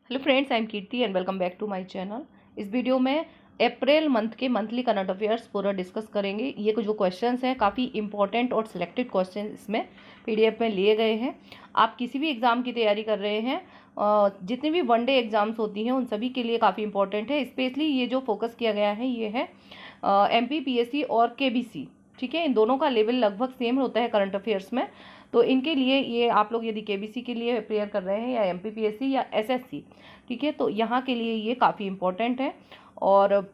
Hello friends, I am Kirti and welcome back to my channel. इस video में April month के monthly current affairs पूरा discuss करेंगे। ये कुछ जो क्वेश्चंस हैं काफ़ी इंपॉर्टेंट और सिलेक्टेड क्वेश्चन इसमें पीडीएफ में लिए गए हैं। आप किसी भी एग्ज़ाम की तैयारी कर रहे हैं, जितनी भी वनडे एग्ज़ाम्स होती हैं उन सभी के लिए काफ़ी इंपॉर्टेंट है। स्पेशली ये जो फोकस किया गया है ये है MPPSC और KBC। ठीक है, इन दोनों का लेवल लगभग सेम होता है करंट अफेयर्स में। तो इनके लिए ये आप लोग यदि KBC के लिए प्रेयर कर रहे हैं या MPPSC या SSC, ठीक है, तो यहाँ के लिए ये काफ़ी इम्पोर्टेंट है। और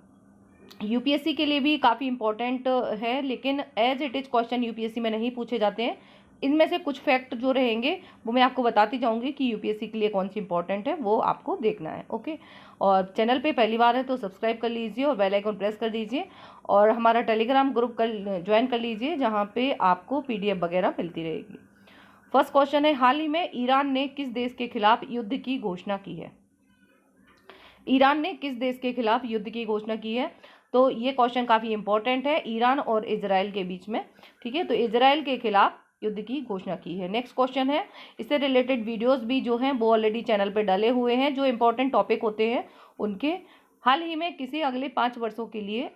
UPSC के लिए भी काफ़ी इम्पोर्टेंट है, लेकिन as it is question UPSC में नहीं पूछे जाते हैं। इनमें से कुछ फैक्ट जो रहेंगे वो मैं आपको बताती जाऊंगी कि UPSC के लिए कौन सी इंपॉर्टेंट है, वो आपको देखना है। ओके, और चैनल पे पहली बार है तो सब्सक्राइब कर लीजिए और बेल आइकन प्रेस कर दीजिए, और हमारा टेलीग्राम ग्रुप ज्वाइन कर लीजिए जहाँ पे आपको PDF वगैरह मिलती रहेगी। फर्स्ट क्वेश्चन है, हाल ही में ईरान ने किस देश के खिलाफ युद्ध की घोषणा की है? ईरान ने किस देश के खिलाफ युद्ध की घोषणा की है? तो ये क्वेश्चन काफ़ी इंपॉर्टेंट है, ईरान और इजराइल के बीच में। ठीक है, तो इजराइल के खिलाफ युद्ध की घोषणा की है। नेक्स्ट क्वेश्चन है, इससे रिलेटेड वीडियोस भी जो हैं वो ऑलरेडी चैनल पे डाले हुए हैं, जो इंपॉर्टेंट टॉपिक होते हैं उनके। हाल ही में किसी अगले 5 वर्षों के लिए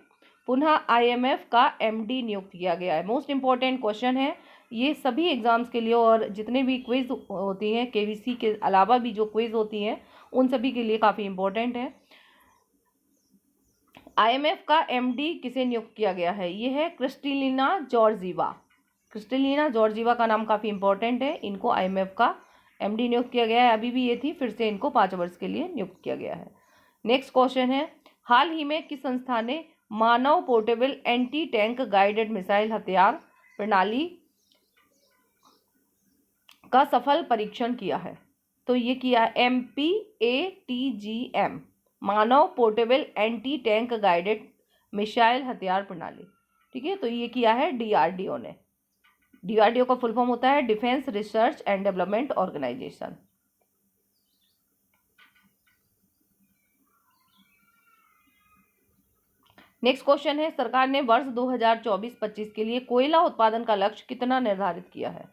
पुनः IMF का MD नियुक्त किया गया है? मोस्ट इंपॉर्टेंट क्वेश्चन है ये सभी एग्जाम्स के लिए, और जितने भी क्विज होती हैं KBC के अलावा भी जो क्विज होती हैं उन सभी के लिए काफ़ी इंपॉर्टेंट है। IMF का MD किसे नियुक्त किया गया है? ये है क्रिस्टलिना जॉर्जीवा। क्रिस्टलिना जॉर्जीवा का नाम काफ़ी इंपॉर्टेंट है। इनको IMF का MD नियुक्त किया गया है, अभी भी ये थी, फिर से इनको 5 वर्ष के लिए नियुक्त किया गया है। नेक्स्ट क्वेश्चन है, हाल ही में किस संस्था ने मानव portable anti tank guided missile हथियार प्रणाली का सफल परीक्षण किया है? तो ये किया है MPATGM, मानव portable anti tank guided missile हथियार प्रणाली। ठीक है, तो ये किया है DRDO ने। DRDO का फुल फॉर्म होता है defence research and development organisation. Next question है, सरकार ने वर्ष 2024-25 के लिए कोयला उत्पादन का लक्ष्य कितना निर्धारित किया है?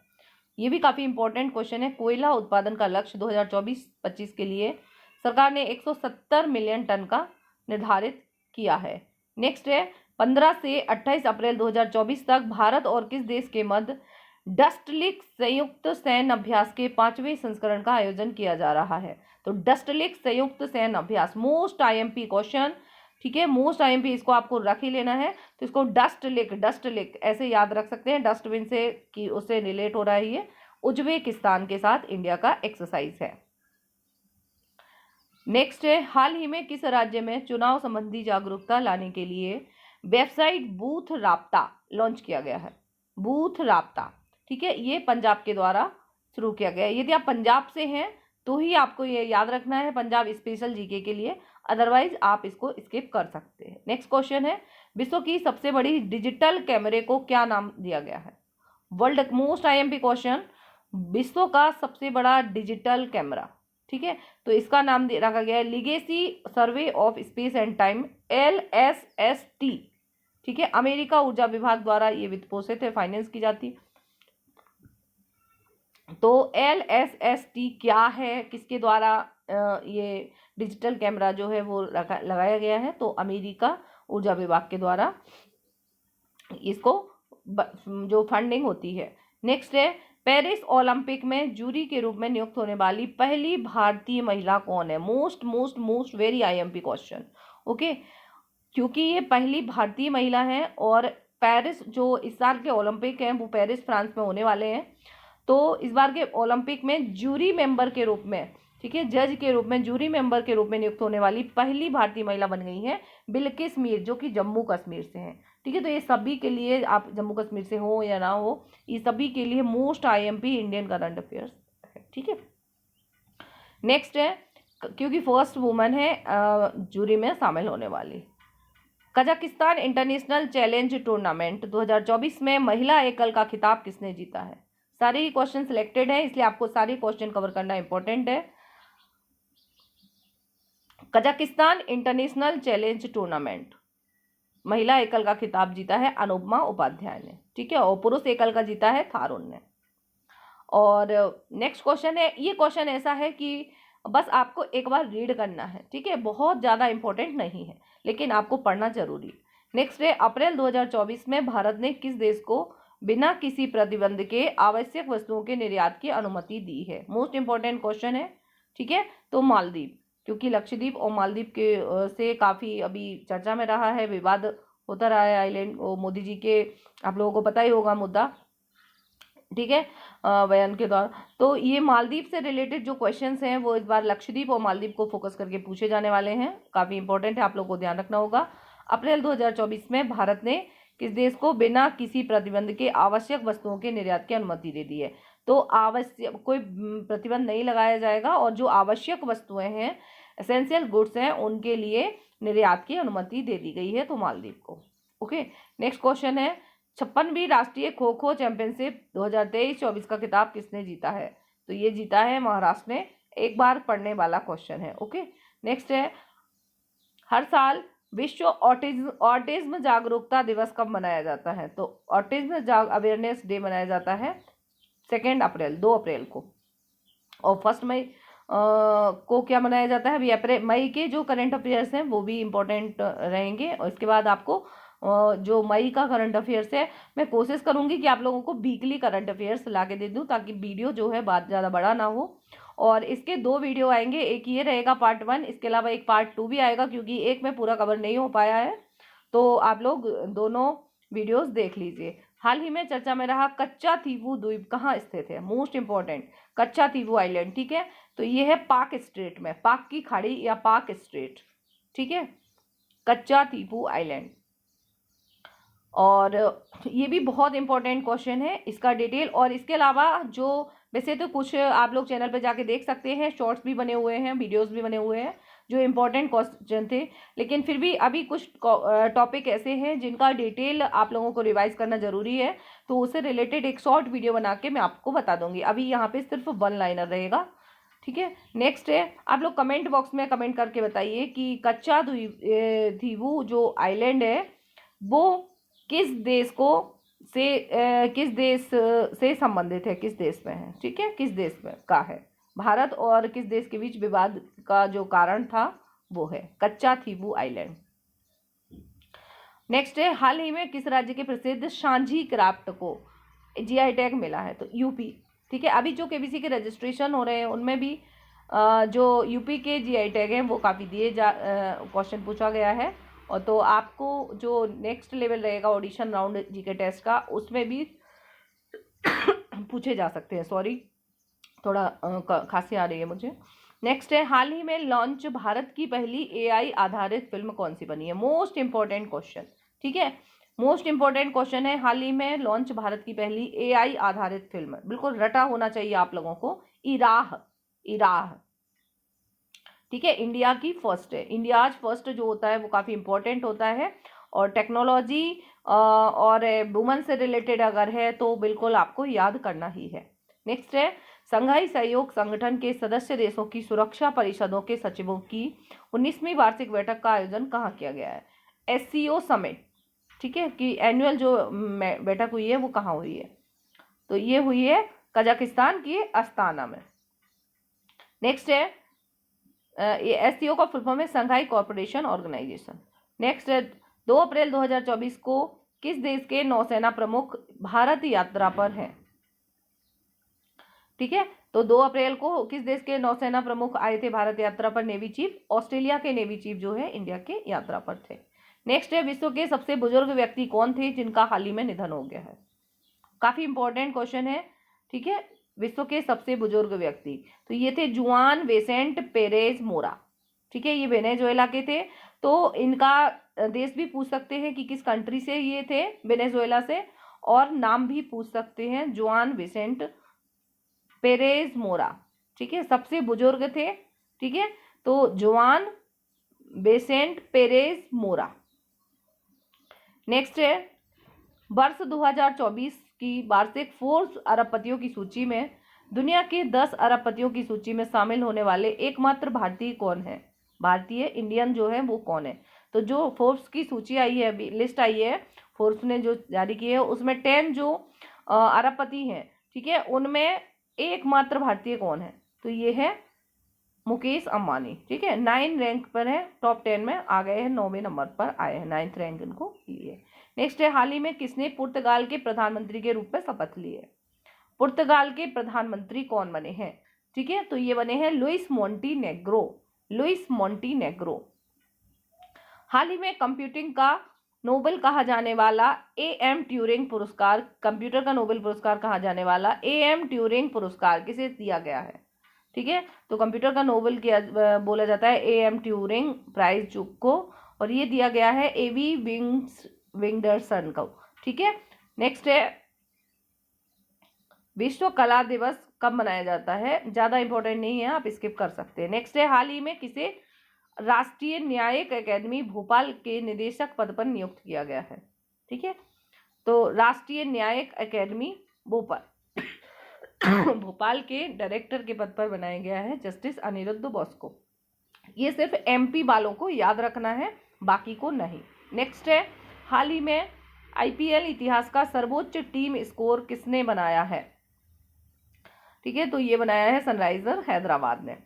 ये भी काफ़ी इंपॉर्टेंट क्वेश्चन है। कोयला उत्पादन का लक्ष्य 2024-25 के लिए सरकार ने 170 मिलियन टन का निर्धारित किया है। नेक्स्ट है, 15 से 28 अप्रैल 2024 तक भारत और किस देश के मध्य डस्टलिक संयुक्त सैन्य अभ्यास के 5वें संस्करण का आयोजन किया जा रहा है? तो डस्टलिक संयुक्त सैन्य अभ्यास मोस्ट IMP क्वेश्चन। ठीक है, मोस्ट IMP, इसको आपको रख ही लेना है। तो इसको डस्टलिक ऐसे याद रख सकते हैं, डस्टबिन से कि उससे रिलेट हो रहा है। ये उज्बेकिस्तान के साथ इंडिया का एक्सरसाइज है। नेक्स्ट है, हाल ही में किस राज्य में चुनाव संबंधी जागरूकता लाने के लिए वेबसाइट बूथ राब्ता लॉन्च किया गया है? बूथ राब्ता, ठीक है, ये पंजाब के द्वारा शुरू किया गया है। यदि आप पंजाब से हैं तो ही आपको ये याद रखना है, पंजाब स्पेशल GK के लिए, अदरवाइज आप इसको स्किप कर सकते हैं। नेक्स्ट क्वेश्चन है, विश्व की सबसे बड़ी डिजिटल कैमरे को क्या नाम दिया गया है? वर्ल्ड मोस्ट IMP क्वेश्चन, विश्व का सबसे बड़ा डिजिटल कैमरा। ठीक है, तो इसका नाम रखा गया है legacy survey of space and time, LSST। ठीक है, अमेरिका ऊर्जा विभाग द्वारा ये वित्त पोषित है, फाइनेंस की जाती है। तो LSST क्या है, किसके द्वारा ये डिजिटल कैमरा जो है वो लगाया गया है? तो अमेरिका ऊर्जा विभाग के द्वारा इसको जो फंडिंग होती है। नेक्स्ट है, पेरिस ओलंपिक में जूरी के रूप में नियुक्त होने वाली पहली भारतीय महिला कौन है? Most very IMP question. Okay, क्योंकि ये पहली भारतीय महिला है और पेरिस जो इस साल के ओलंपिक हैं वो पेरिस फ्रांस में होने वाले हैं, तो इस बार के ओलंपिक में जूरी मेंबर के रूप में, ठीक है, जज के रूप में, जूरी मेंबर के रूप में नियुक्त होने वाली पहली भारतीय महिला बन गई है बिल्किस मीर, जो कि जम्मू कश्मीर से हैं। ठीक है, तो ये सभी के लिए, आप जम्मू कश्मीर से हो या ना हो, ये सभी के लिए most IMP Indian current affairs है। ठीक है, नेक्स्ट है, क्योंकि फर्स्ट वुमन है जूरी में शामिल होने वाली। कजाकिस्तान इंटरनेशनल चैलेंज टूर्नामेंट 2024 में महिला एकल का खिताब किसने जीता है? सारे ही क्वेश्चन सिलेक्टेड हैं, इसलिए आपको सारे क्वेश्चन कवर करना इंपॉर्टेंट है। कजाकिस्तान इंटरनेशनल चैलेंज टूर्नामेंट महिला एकल का खिताब जीता है अनुपमा उपाध्याय ने। ठीक है, और पुरुष एकल का जीता है थारुण ने। और नेक्स्ट क्वेश्चन है, ये क्वेश्चन ऐसा है कि बस आपको एक बार रीड करना है, ठीक है, बहुत ज़्यादा इंपॉर्टेंट नहीं है लेकिन आपको पढ़ना जरूरी है। नेक्स्ट है, अप्रैल 2024 में भारत ने किस देश को बिना किसी प्रतिबंध के आवश्यक वस्तुओं के निर्यात की अनुमति दी है? मोस्ट इंपॉर्टेंट क्वेश्चन है, ठीक है। तो मालदीव, क्योंकि लक्षद्वीप और मालदीव के से काफ़ी अभी चर्चा में रहा है, विवाद होता रहा है आइलैंड, मोदी जी के आप लोगों को पता ही होगा मुद्दा, ठीक है, बयान के द्वारा। तो ये मालदीव से रिलेटेड जो क्वेश्चंस हैं वो इस बार लक्षद्वीप और मालदीव को फोकस करके पूछे जाने वाले हैं, काफ़ी इंपॉर्टेंट है, आप लोगों को ध्यान रखना होगा। अप्रैल 2024 में भारत ने किस देश को बिना किसी प्रतिबंध के आवश्यक वस्तुओं के निर्यात की अनुमति दे दी है? तो आवश्यक कोई प्रतिबंध नहीं लगाया जाएगा और जो आवश्यक वस्तुएं हैं, एसेंशियल गुड्स हैं, उनके लिए निर्यात की अनुमति दे दी गई है, तो मालदीव को। ओके, नेक्स्ट क्वेश्चन है, 56वीं राष्ट्रीय खो खो चैंपियनशिप 2023-24 का खिताब किसने जीता है? तो ये जीता है महाराष्ट्र ने, एक बार पढ़ने वाला क्वेश्चन है। ओके, नेक्स्ट है, हर साल विश्व ऑटिज्म जागरूकता दिवस कब मनाया जाता है? तो ऑटिज्म अवेयरनेस डे मनाया जाता है 2 अप्रैल को। और 1 मई को क्या मनाया जाता है? अभी अप्रैल मई के जो करंट अफेयर्स हैं वो भी इम्पोर्टेंट रहेंगे। और इसके बाद आपको जो मई का करंट अफेयर्स है, मैं कोशिश करूंगी कि आप लोगों को वीकली करंट अफेयर्स ला के दे दूँ ताकि वीडियो जो है बात ज़्यादा बड़ा ना हो। और इसके 2 वीडियो आएंगे, एक ये रहेगा पार्ट 1, इसके अलावा एक पार्ट 2 भी आएगा, क्योंकि एक में पूरा कवर नहीं हो पाया है, तो आप लोग दोनों वीडियोस देख लीजिए। हाल ही में चर्चा में रहा कच्चा थीवू द्वीप कहाँ स्थित है? मोस्ट इंपॉर्टेंट, कच्चा थीवू आइलैंड, ठीक है, तो ये है पाक स्ट्रेट में, पाक की खाड़ी या पाक स्ट्रेट, ठीक है, कच्चा थीवू आइलैंड। और ये भी बहुत इंपॉर्टेंट क्वेश्चन है, इसका डिटेल। और इसके अलावा जो वैसे तो कुछ आप लोग चैनल पे जाके देख सकते हैं, शॉर्ट्स भी बने हुए हैं, वीडियोस भी बने हुए हैं जो इंपॉर्टेंट क्वेश्चन थे, लेकिन फिर भी अभी कुछ टॉपिक ऐसे हैं जिनका डिटेल आप लोगों को रिवाइज करना जरूरी है, तो उससे रिलेटेड एक शॉर्ट वीडियो बना के मैं आपको बता दूंगी। अभी यहाँ पे सिर्फ 1 लाइनर रहेगा, ठीक है। नेक्स्ट है, आप लोग कमेंट बॉक्स में कमेंट करके बताइए कि कच्चा थीवू जो आइलैंड है वो किस देश से संबंधित है, किस देश में है, ठीक है, किस देश में का है? भारत और किस देश के बीच विवाद का जो कारण था वो है कच्चा थीवू आइलैंड। नेक्स्ट है, हाल ही में किस राज्य के प्रसिद्ध सांझी क्राफ्ट को जीआई टैग मिला है? तो यूपी, ठीक है। अभी जो केबीसी के रजिस्ट्रेशन हो रहे हैं उनमें भी जो यूपी के जीआई टैग हैं वो काफ़ी क्वेश्चन पूछा गया है। और तो आपको जो नेक्स्ट लेवल रहेगा ऑडिशन राउंड जीके टेस्ट का, उसमें भी पूछे जा सकते हैं। सॉरी, थोड़ा खांसी आ रही है मुझे। नेक्स्ट है, हाल ही में लॉन्च भारत की पहली एआई आधारित फिल्म कौन सी बनी है? मोस्ट इंपॉर्टेंट क्वेश्चन, ठीक है, मोस्ट इंपॉर्टेंट क्वेश्चन है, हाल ही में लॉन्च भारत की पहली एआई आधारित फिल्म, बिल्कुल रटा होना चाहिए आप लोगों को, इराह, ठीक है, इंडिया की फर्स्ट है। इंडियाज फर्स्ट जो होता है वो काफ़ी इंपॉर्टेंट होता है, और टेक्नोलॉजी और वुमन से रिलेटेड अगर है तो बिल्कुल आपको याद करना ही है। नेक्स्ट है, संघाई सहयोग संगठन के सदस्य देशों की सुरक्षा परिषदों के सचिवों की 19वीं वार्षिक बैठक का आयोजन कहाँ किया गया है? SCO समिट, ठीक है, कि एनुअल जो बैठक हुई है वो कहाँ हुई है? तो ये हुई है कजाकिस्तान की अस्ताना में। नेक्स्ट है, SCO का फुल फॉर्म है संघाई कॉर्पोरेशन ऑर्गेनाइजेशन। नेक्स्ट है, 2 अप्रैल 2024 को किस देश के नौसेना प्रमुख भारत यात्रा पर हैं? ठीक है, तो 2 अप्रैल को किस देश के नौसेना प्रमुख आए थे भारत यात्रा पर? नेवी चीफ, ऑस्ट्रेलिया के नेवी चीफ जो है इंडिया के यात्रा पर थे। नेक्स्ट है, विश्व के सबसे बुजुर्ग व्यक्ति कौन थे जिनका हाल ही में निधन हो गया है? काफी इंपॉर्टेंट क्वेश्चन है, ठीक है, विश्व के सबसे बुजुर्ग व्यक्ति, तो ये थे जुआन वेसेंट पेरेज मोरा, ठीक है, ये वेनेजुएला के थे। तो इनका देश भी पूछ सकते हैं कि किस कंट्री से ये थे, वेनेजुएला से, और नाम भी पूछ सकते हैं, जुआन वेसेंट पेरेज मोरा, ठीक है, सबसे बुजुर्ग थे, ठीक है, तो जुआन वेसेंट पेरेज मोरा। नेक्स्ट है, वर्ष 2024 की वार्षिक फोर्ब्स अरबपतियों की सूची में दुनिया के 10 अरबपतियों की सूची में शामिल होने वाले एकमात्र भारतीय कौन है? भारतीय इंडियन जो है वो कौन है? तो जो फोर्ब्स की सूची आई है, अभी लिस्ट आई है फोर्ब्स ने जो जारी की है, उसमें 10 जो अरबपति हैं, ठीक है, उनमें एकमात्र भारतीय कौन है? तो ये है मुकेश अंबानी। ठीक है, 9 रैंक पर है, टॉप 10 में आ गए हैं, 9वें नंबर पर आए हैं, 9th रैंक इनको लिए। नेक्स्ट है, हाल ही में किसने पुर्तगाल के प्रधानमंत्री के रूप में शपथ ली है? पुर्तगाल के प्रधानमंत्री कौन बने हैं? ठीक है, तो ये बने हैं लुइस मोंटेनेग्रो। Luis Montenegro. हाल ही में कंप्यूटिंग का नोबेल कहा जाने वाला AM ट्यूरिंग पुरस्कार, कंप्यूटर का नोबेल पुरस्कार कहा जाने वाला AM ट्यूरिंग पुरस्कार किसे दिया गया है? ठीक है, तो कंप्यूटर का नोबेल किया बोला जाता है AM ट्यूरिंग प्राइज को, और ये दिया गया है AV विंगडरसन को। ठीक है, नेक्स्ट है, विश्व कला दिवस कब मनाया जाता है? ज्यादा इंपॉर्टेंट नहीं है, आप स्किप कर सकते हैं। नेक्स्ट है, हाल ही में किसे राष्ट्रीय न्यायिक अकादमी भोपाल के निदेशक पद पर नियुक्त किया गया है? ठीक है, तो राष्ट्रीय न्यायिक अकादमी भोपाल के डायरेक्टर के पद पर बनाया गया है जस्टिस अनिरुद्ध बोस को। ये सिर्फ MP वालों को याद रखना है, बाकी को नहीं। नेक्स्ट है, हाल ही में IPL इतिहास का सर्वोच्च टीम स्कोर किसने बनाया है? ठीक है, तो ये बनाया है सनराइजर हैदराबाद ने।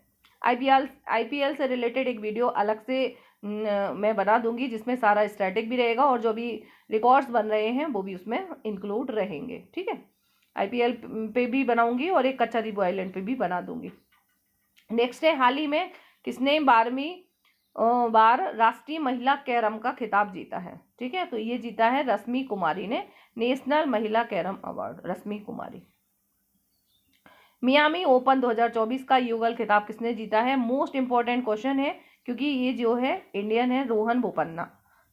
IPL से रिलेटेड एक वीडियो अलग से मैं बना दूंगी, जिसमें सारा स्टैटिक भी रहेगा और जो भी रिकॉर्ड्स बन रहे हैं वो भी उसमें इंक्लूड रहेंगे। ठीक है, IPL पे भी बनाऊंगी और एक कच्चा दीबू आइलैंड पे भी बना दूंगी। नेक्स्ट है, हाल ही में किसने 12वीं बार राष्ट्रीय महिला कैरम का खिताब जीता है? ठीक है, तो ये जीता है रश्मि कुमारी ने, नेशनल महिला कैरम अवार्ड, रश्मि कुमारी। मियामी ओपन 2024 का युगल खिताब किसने जीता है? मोस्ट इंपॉर्टेंट क्वेश्चन है, क्योंकि ये जो है इंडियन है, रोहन बोपन्ना।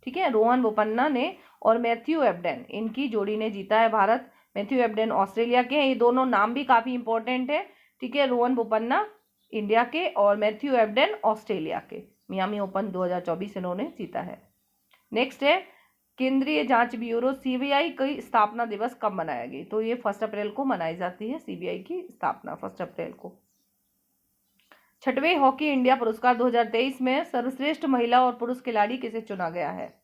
ठीक है, रोहन बोपन्ना ने और मैथ्यू एबडेन, इनकी जोड़ी ने जीता है भारत। मैथ्यू एबडेन ऑस्ट्रेलिया के हैं, ये दोनों नाम भी काफी इंपॉर्टेंट है। ठीक है, रोहन बोपन्ना इंडिया के और मैथ्यू एबडेन ऑस्ट्रेलिया के। मियामी ओपन 2024 इन्होंने जीता है। नेक्स्ट है, केंद्रीय जांच ब्यूरो CBI की स्थापना दिवस कब मनाया गया? तो ये 1 अप्रैल को मनाई जाती है, CBI की स्थापना 1 अप्रैल को। 6वें हॉकी इंडिया पुरस्कार 2023 में सर्वश्रेष्ठ महिला और पुरुष खिलाड़ी किसे चुना गया है?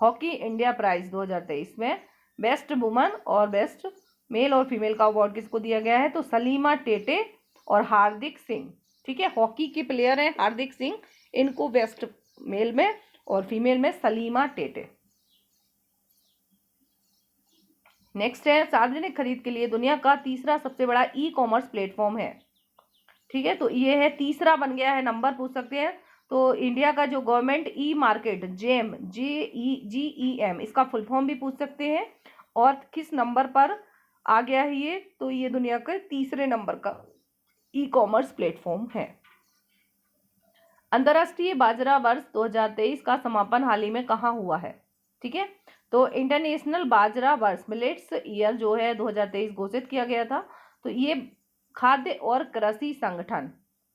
हॉकी इंडिया प्राइज 2023 में बेस्ट वुमन और बेस्ट मेल और फीमेल का अवार्ड किसको दिया गया है? तो सलीमा टेटे और हार्दिक सिंह। ठीक है, हॉकी के प्लेयर हैं हार्दिक सिंह, इनको बेस्ट मेल में और फीमेल में सलीमा टेटे। नेक्स्ट है, सार्वजनिक खरीद के लिए दुनिया का तीसरा सबसे बड़ा ई-कॉमर्स प्लेटफॉर्म है। ठीक है, तो ये है, तीसरा बन गया है, नंबर पूछ सकते हैं। तो इंडिया का जो गवर्नमेंट ई-मार्केट जेम, GEM, इसका फुल फॉर्म भी पूछ सकते हैं, और किस नंबर पर आ गया है ये? तो ये दुनिया के तीसरे नंबर का ई-कॉमर्स प्लेटफॉर्म है। अंतर्राष्ट्रीय बाजरा वर्ष 2023 का समापन हाल ही में कहाँ हुआ है? ठीक है, तो इंटरनेशनल बाजरा वर्ष, मिलेट्स ईयर जो है 2023 घोषित किया गया था। तो ये खाद्य और कृषि संगठन,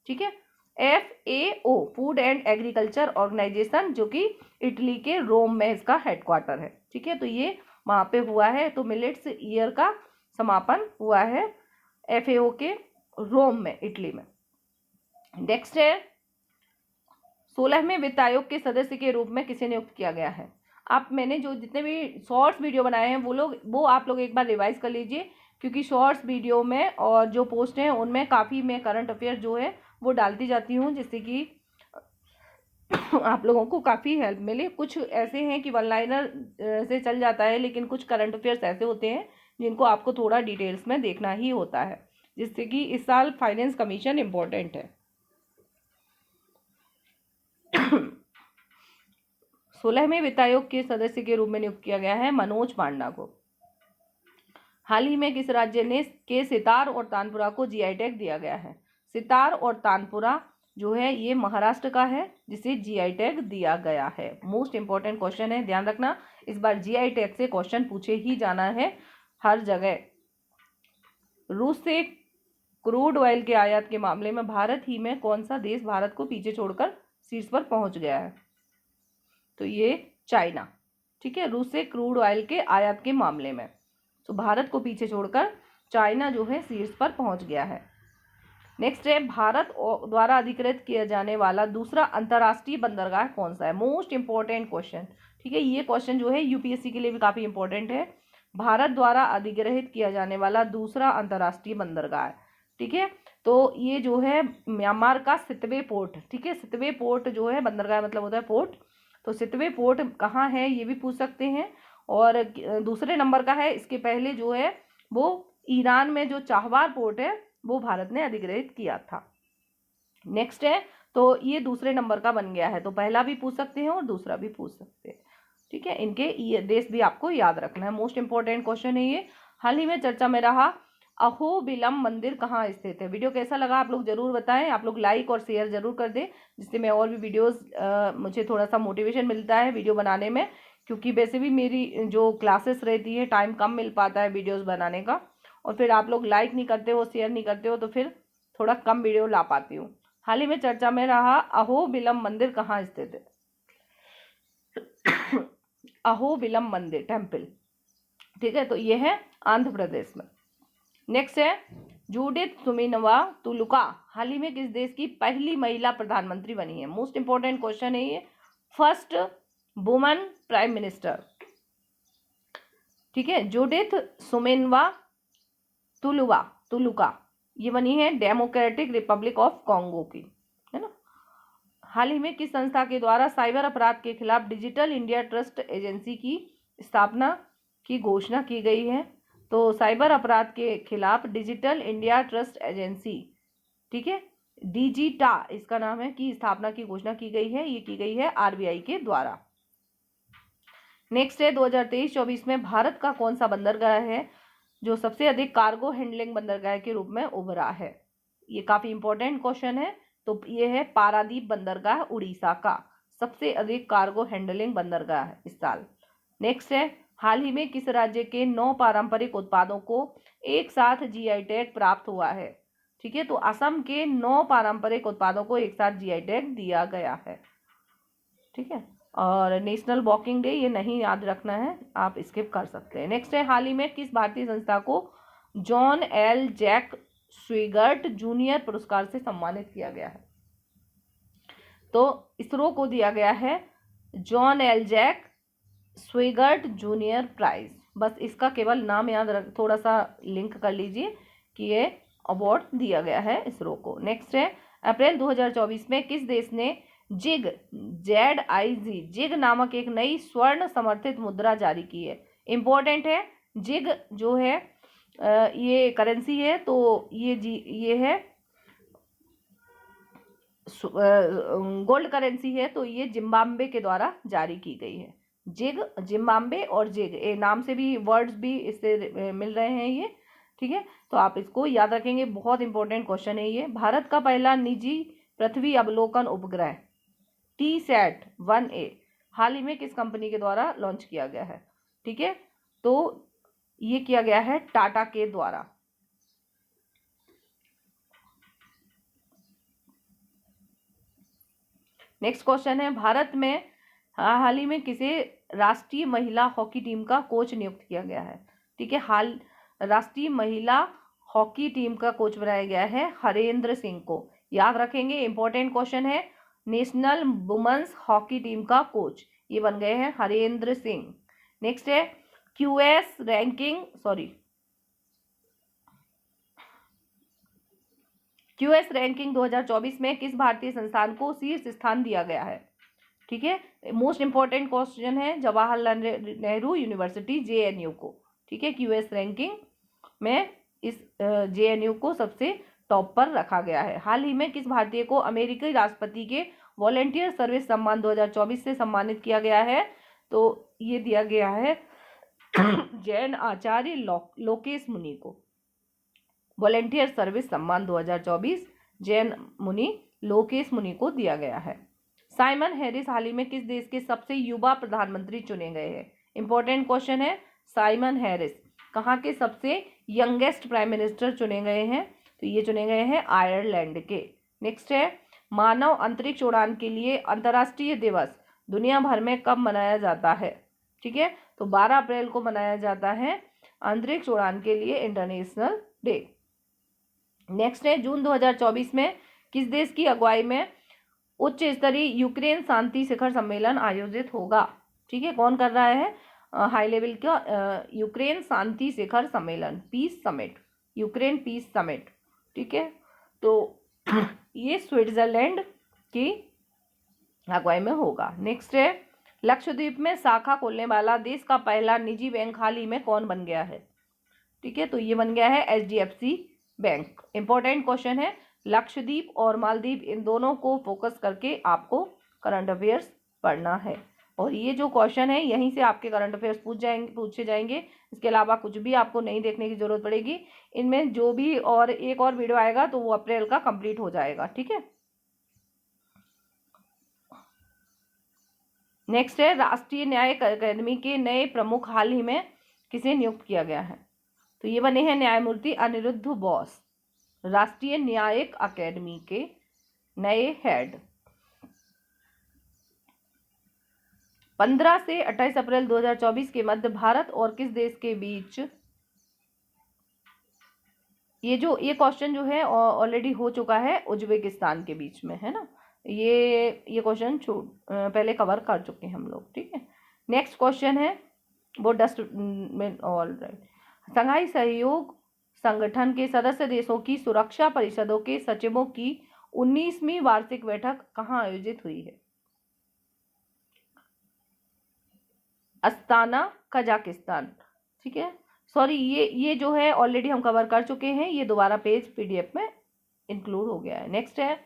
ठीक है, FAO food and agriculture organisation, जो कि इटली के रोम में इसका हेडक्वार्टर है। ठीक है, तो ये वहां पे हुआ है। तो मिलेट्स ईयर का समापन हुआ है FAO के रोम में, इटली में। नेक्स्ट है, 16वें वित्त आयोग के सदस्य के रूप में किसे नियुक्त किया गया है? मैंने जो जितने भी शॉर्ट्स वीडियो बनाए हैं वो आप लोग एक बार रिवाइज कर लीजिए, क्योंकि शॉर्ट्स वीडियो में और जो पोस्ट हैं उनमें काफ़ी मैं करंट अफेयर जो है वो डालती जाती हूँ, जिससे कि आप लोगों को काफ़ी हेल्प मिले। कुछ ऐसे हैं कि वन लाइनर से चल जाता है, लेकिन कुछ करंट अफेयर्स ऐसे होते हैं जिनको आपको थोड़ा डिटेल्स में देखना ही होता है, जिससे कि इस साल फाइनेंस कमीशन इम्पोर्टेंट है। 16वें वित्त आयोग के सदस्य के रूप में नियुक्त किया गया है मनोज पांडा को। हाल ही में किस राज्य ने के सितार और तानपुरा को GI टैग दिया गया है? सितार और तानपुरा जो है ये महाराष्ट्र का है, जिसे GI टैग दिया गया है। मोस्ट इंपॉर्टेंट क्वेश्चन है, ध्यान रखना, इस बार GI टैग से क्वेश्चन पूछे ही जाना है हर जगह। रूस से क्रूड ऑयल के आयात के मामले में भारत ही में कौन सा देश भारत को पीछे छोड़कर शीर्ष पर पहुंच गया है? तो ये चाइना। ठीक है, रूस से क्रूड ऑयल के आयात के मामले में तो भारत को पीछे छोड़कर चाइना जो है शीर्ष पर पहुंच गया है। नेक्स्ट है, भारत द्वारा अधिकृत किया जाने वाला दूसरा अंतर्राष्ट्रीय बंदरगाह कौन सा है? Most important question. ठीक है, ये क्वेश्चन जो है UPSC के लिए भी काफी इंपॉर्टेंट है। भारत द्वारा अधिग्रहित किया जाने वाला दूसरा अंतर्राष्ट्रीय बंदरगाह। ठीक है, तो ये जो है म्यांमार का सितवे पोर्ट, ठीक है, सितवे पोर्ट जो है, बंदरगाह मतलब होता है पोर्ट, तो सितवे पोर्ट कहाँ है ये भी पूछ सकते हैं। और दूसरे नंबर का है, इसके पहले जो है वो ईरान में जो चाहवार पोर्ट है वो भारत ने अधिग्रहित किया था। नेक्स्ट है, तो ये दूसरे नंबर का बन गया है, तो पहला भी पूछ सकते हैं और दूसरा भी पूछ सकते हैं, ठीक है। इनके ये देश भी आपको याद रखना है, मोस्ट इंपॉर्टेंट क्वेश्चन है ये। हाल ही में चर्चा में रहा अहोबिलम मंदिर कहाँ स्थित है। वीडियो कैसा लगा आप लोग जरूर बताएं, आप लोग लाइक और शेयर जरूर कर दें, जिससे मैं और भी वीडियोस मुझे थोड़ा सा मोटिवेशन मिलता है वीडियो बनाने में, क्योंकि वैसे भी मेरी जो क्लासेस रहती है टाइम कम मिल पाता है वीडियोस बनाने का, और फिर आप लोग लाइक नहीं करते हो, शेयर नहीं करते हो, तो फिर थोड़ा कम वीडियो ला पाती हूँ। हाल ही में चर्चा में रहा अहोबिलम मंदिर कहाँ स्थित है। अहोबिलम मंदिर टेम्पल, ठीक है, तो ये है आंध्र प्रदेश में। नेक्स्ट है जूडिथ सुमिनवा तुलुका हाल ही में किस देश की पहली महिला प्रधानमंत्री बनी है। मोस्ट इंपॉर्टेंट क्वेश्चन है ये, फर्स्ट वुमन प्राइम मिनिस्टर, ठीक है। जूडिथ सुमिनवा तुलुका ये बनी है डेमोक्रेटिक रिपब्लिक ऑफ कॉन्गो की, है ना। हाल ही में किस संस्था के द्वारा साइबर अपराध के खिलाफ डिजिटल इंडिया ट्रस्ट एजेंसी की स्थापना की घोषणा की गई है। तो साइबर अपराध के खिलाफ डिजिटल इंडिया ट्रस्ट एजेंसी, ठीक है, डिजिटा इसका नाम है, की स्थापना की घोषणा की गई है, ये की गई है आरबीआई के द्वारा। नेक्स्ट है 2023-24 में भारत का कौन सा बंदरगाह है जो सबसे अधिक कार्गो हैंडलिंग बंदरगाह के रूप में उभरा है। ये काफी इंपॉर्टेंट क्वेश्चन है, तो ये है पारादीप बंदरगाह उड़ीसा का सबसे अधिक कार्गो हैंडलिंग बंदरगाह है इस साल। नेक्स्ट है हाल ही में किस राज्य के 9 पारंपरिक उत्पादों को एक साथ जीआई टैग प्राप्त हुआ है, ठीक है। तो असम के 9 पारंपरिक उत्पादों को एक साथ जीआई टैग दिया गया है, ठीक है। और नेशनल वॉकिंग डे ये नहीं याद रखना है, आप स्किप कर सकते हैं। नेक्स्ट है हाल ही में किस भारतीय संस्था को John L Jack Swigert junior पुरस्कार से सम्मानित किया गया है। तो इसरो को दिया गया है John L Jack Swigert Junior prize, बस इसका केवल नाम याद रख, थोड़ा सा लिंक कर लीजिए कि ये अवार्ड दिया गया है इसरो को। नेक्स्ट है अप्रैल 2024 में किस देश ने जिग नामक एक नई स्वर्ण समर्थित मुद्रा जारी की है। इंपॉर्टेंट है, जिग जो है ये करेंसी है, तो ये है गोल्ड करेंसी है, तो ये जिम्बाब्वे के द्वारा जारी की गई है। जिग, जिम्बाब्वे और जिग ये नाम से भी वर्ड्स भी इससे मिल रहे हैं ये, ठीक है, तो आप इसको याद रखेंगे, बहुत इंपॉर्टेंट क्वेश्चन है ये। भारत का पहला निजी पृथ्वी अवलोकन उपग्रह TSAT-1A हाल ही में किस कंपनी के द्वारा लॉन्च किया गया है, ठीक है, तो ये किया गया है टाटा के द्वारा। नेक्स्ट क्वेश्चन है भारत में हाल ही में किसे राष्ट्रीय महिला हॉकी टीम का कोच नियुक्त किया गया है, ठीक है। हाल राष्ट्रीय महिला हॉकी टीम का कोच बनाया गया है हरेंद्र सिंह को, याद रखेंगे, इंपॉर्टेंट क्वेश्चन है। नेशनल वुमेन्स हॉकी टीम का कोच ये बन गए हैं हरेंद्र सिंह। नेक्स्ट है क्यूएस रैंकिंग 2024 में किस भारतीय संस्थान को शीर्ष स्थान दिया गया है, ठीक है। मोस्ट इंपॉर्टेंट क्वेश्चन है जवाहरलाल नेहरू यूनिवर्सिटी JNU को, ठीक है, क्यूएस रैंकिंग में इस JNU को सबसे टॉप पर रखा गया है। हाल ही में किस भारतीय को अमेरिकी राष्ट्रपति के वॉलेंटियर सर्विस सम्मान 2024 से सम्मानित किया गया है, तो ये दिया गया है जैन आचार्य लोकेश मुनि को। वॉलेंटियर सर्विस सम्मान 2024 जैन मुनि लोकेश मुनि को दिया गया है। साइमन हैरिस हाल ही में किस देश के सबसे युवा प्रधानमंत्री चुने गए हैं। इंपॉर्टेंट क्वेश्चन है, साइमन हैरिस कहाँ के सबसे यंगेस्ट प्राइम मिनिस्टर चुने गए हैं, तो ये चुने गए हैं आयरलैंड के। नेक्स्ट है मानव अंतरिक्ष उड़ान के लिए अंतर्राष्ट्रीय दिवस दुनिया भर में कब मनाया जाता है, ठीक है, तो 12 अप्रैल को मनाया जाता है अंतरिक्ष उड़ान के लिए इंटरनेशनल डे। नेक्स्ट है जून 2024 में किस देश की अगुवाई में उच्च स्तरीय यूक्रेन शांति शिखर सम्मेलन आयोजित होगा, ठीक है, कौन कर रहा है, हाई लेवल का यूक्रेन शांति शिखर सम्मेलन, peace summit, Ukraine peace summit, ठीक है। तो ये स्विट्जरलैंड की अगुवाई में होगा। नेक्स्ट है, लक्षद्वीप में शाखा खोलने वाला देश का पहला निजी बैंक हाल ही में कौन बन गया है? ठीक है, तो ये बन गया है HDFC बैंक। इंपॉर्टेंट क्वेश्चन है। लक्षद्वीप और मालदीव इन दोनों को फोकस करके आपको करंट अफेयर्स पढ़ना है, और ये जो क्वेश्चन है यहीं से आपके करंट अफेयर्स पूछे जाएंगे। इसके अलावा कुछ भी आपको नहीं देखने की जरूरत पड़ेगी। इनमें जो भी और एक और वीडियो आएगा तो वो अप्रैल का कंप्लीट हो जाएगा। ठीक है, नेक्स्ट है, राष्ट्रीय न्यायिक अकादमी के नए प्रमुख हाल ही में किसे नियुक्त किया गया है? तो ये बने हैं न्यायमूर्ति अनिरुद्ध बोस, राष्ट्रीय न्यायिक अकादमी के नए हेड। 15 से 28 अप्रैल 2024 के मध्य भारत और किस देश के बीच, ये क्वेश्चन जो है ऑलरेडी हो चुका है, उज्बेकिस्तान के बीच में, है ना। ये क्वेश्चन पहले कवर कर चुके हैं हम लोग। ठीक है, नेक्स्ट क्वेश्चन है वो डस्टबिन। ऑल राइट, संघाई सहयोग संगठन के सदस्य देशों की सुरक्षा परिषदों के सचिवों की 19वीं वार्षिक बैठक कहाँ आयोजित हुई है? Astana, Kazakhstan. ठीक है, सॉरी, ये जो है ऑलरेडी हम कवर कर चुके हैं, ये दोबारा पेज PDF में इंक्लूड हो गया है। नेक्स्ट है,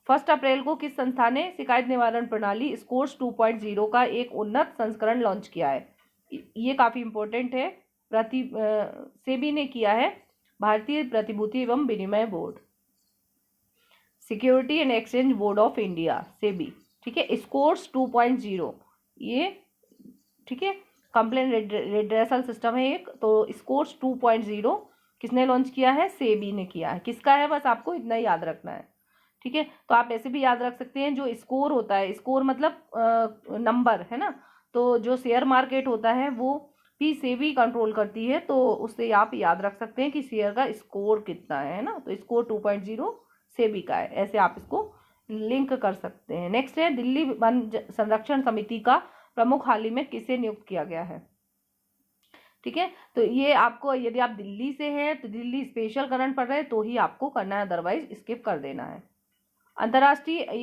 1 अप्रैल को किस संस्था ने शिकायत निवारण प्रणाली स्कोर्स 2.0 का एक उन्नत संस्करण लॉन्च किया है? ये काफी इंपॉर्टेंट है। सेबी ने किया है, भारतीय प्रतिभूति एवं विनिमय board, security and exchange board of India, SEBI. ठीक है, स्कोर्स 2.0 ये, ठीक है, कंप्लेन रिड्रेसल सिस्टम है एक। तो स्कोर्स 2.0 किसने लॉन्च किया है? सेबी ने किया है। किसका है, बस आपको इतना ही याद रखना है। ठीक है, तो आप ऐसे भी याद रख सकते हैं, जो स्कोर होता है, स्कोर मतलब नंबर, है ना। तो जो शेयर मार्केट होता है वो भी सेबी कंट्रोल करती है, तो उससे आप याद रख सकते हैं कि शेयर का स्कोर कितना है ना। तो स्कोर 2.0 सेबी का है, ऐसे आप इसको लिंक कर सकते हैं। नेक्स्ट है, दिल्ली वन संरक्षण समिति का प्रमुख हाल ही में किसे नियुक्त किया गया है? ठीक है, तो ये आपको, यदि आप दिल्ली से हैं तो दिल्ली स्पेशल करंट पढ़ रहे हैं तो ही आपको करना है, अदरवाइज स्किप कर देना है। अंतर्राष्ट्रीय